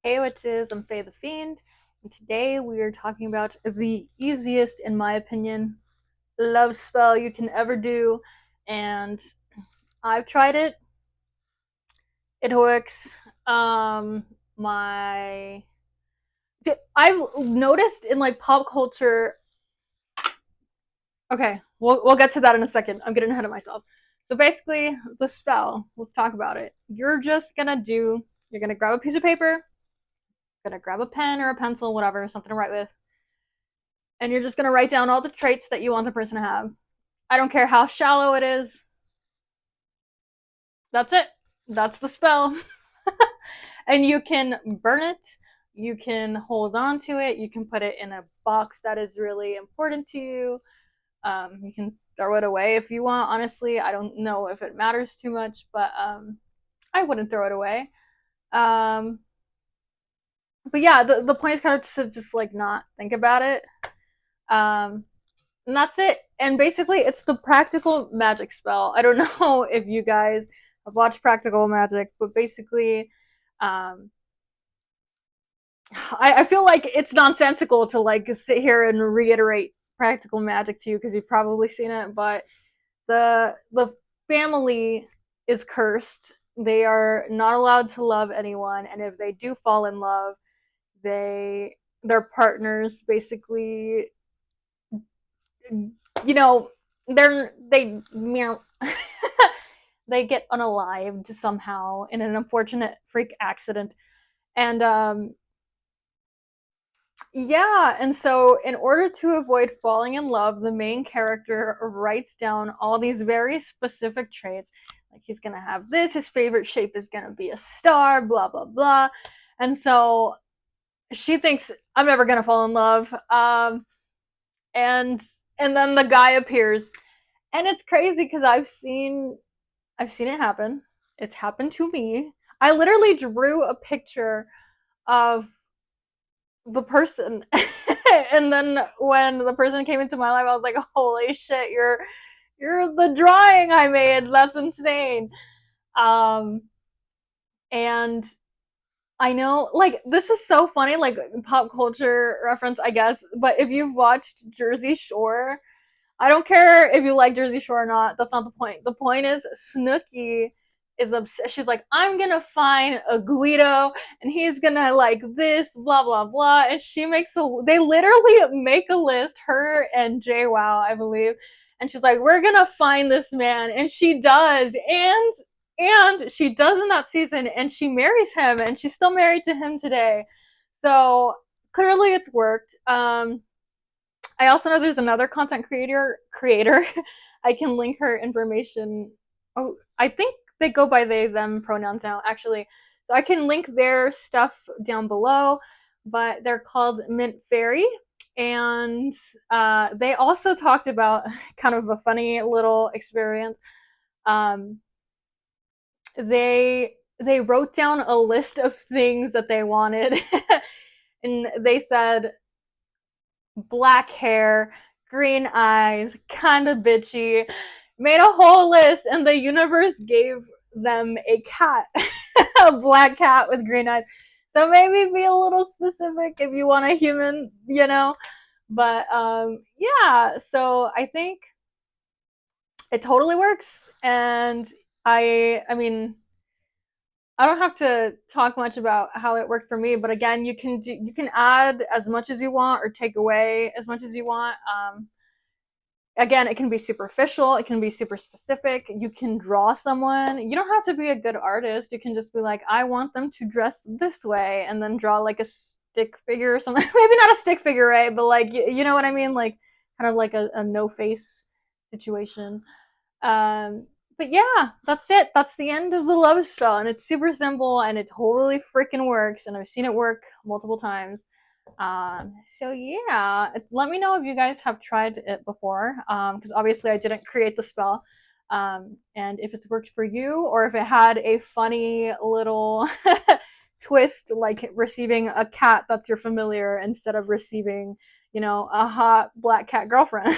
Hey witches, I'm Faye the Fiend, and today we are talking about the easiest, in my opinion, love spell you can ever do. And I've tried it. It works. My I've noticed in like pop culture. Okay, we'll get to that in a second. I'm getting ahead of myself. So basically, the spell. Let's talk about it. You're gonna grab a piece of paper, gonna grab a pen or a pencil, whatever, something to write with, and you're just going to write down all the traits that you want the person to have. I don't care how shallow it is. That's it. That's the spell. And you can burn it. You can hold on to it. You can put it in a box that is really important to you. You can throw it away if you want. Honestly, I don't know if it matters too much, but I wouldn't throw it away. Um, but yeah, the point is kind of to just like not think about it. Um, and that's it. And basically, it's the practical magic spell. I don't know if you guys have watched Practical Magic, but basically, um, I feel like it's nonsensical to like sit here and reiterate Practical Magic to you because you've probably seen it. But the family is cursed. They are not allowed to love anyone, and if they do fall in love, their partners basically, you know, they meow. They get unalived somehow in an unfortunate freak accident. And yeah, and so in order to avoid falling in love, the main character writes down all these very specific traits. Like he's gonna have this, his favorite shape is gonna be a star, blah blah blah. And so she thinks I'm never gonna fall in love. And and then the guy appears. And it's crazy because I've seen it happen. It's happened to me. I literally drew a picture of the person. And then when the person came into my life, I was like, "Holy shit, you're the drawing I made. That's insane." Um and I know, like, this is so funny, like pop culture reference, I guess, but if you've watched Jersey Shore, I don't care if you like Jersey Shore or not. That's not the point. The point is Snooki is obsessed. She's like, I'm gonna find a Guido, and he's gonna like this, blah blah blah. And she makes a. They literally make a list. Her and JWoww, I believe, and she's like, we're gonna find this man, and she does, and she does in that season, and she marries him, and she's still married to him today. So clearly, it's worked. I also know there's another content creator. I can link her information. Oh, I think they go by they them pronouns now, actually. So I can link their stuff down below, but they're called Mint Fairy. And they also talked about kind of a funny little experience. Um, they wrote down a list of things that they wanted, and they said black hair, green eyes, kind of bitchy, made a whole list, and the universe gave them a cat, a black cat with green eyes. So maybe be a little specific if you want a human, you know. But yeah, so I think it totally works, and I mean, I don't have to talk much about how it worked for me, but again, you can add as much as you want or take away as much as you want. Again, it can be superficial, it can be super specific. You can draw someone. You don't have to be a good artist. You can just be like, I want them to dress this way, and then draw like a stick figure or something. Maybe not a stick figure, right? But like, you know what I mean? Like, kind of like a no face situation. But yeah, that's it. That's the end of the love spell, and it's super simple, and it totally freaking works. And I've seen it work multiple times. So yeah, let me know if you guys have tried it before, because obviously I didn't create the spell. And if it's worked for you, or if it had a funny little twist, like receiving a cat that's your familiar instead of receiving, you know, a hot black cat girlfriend.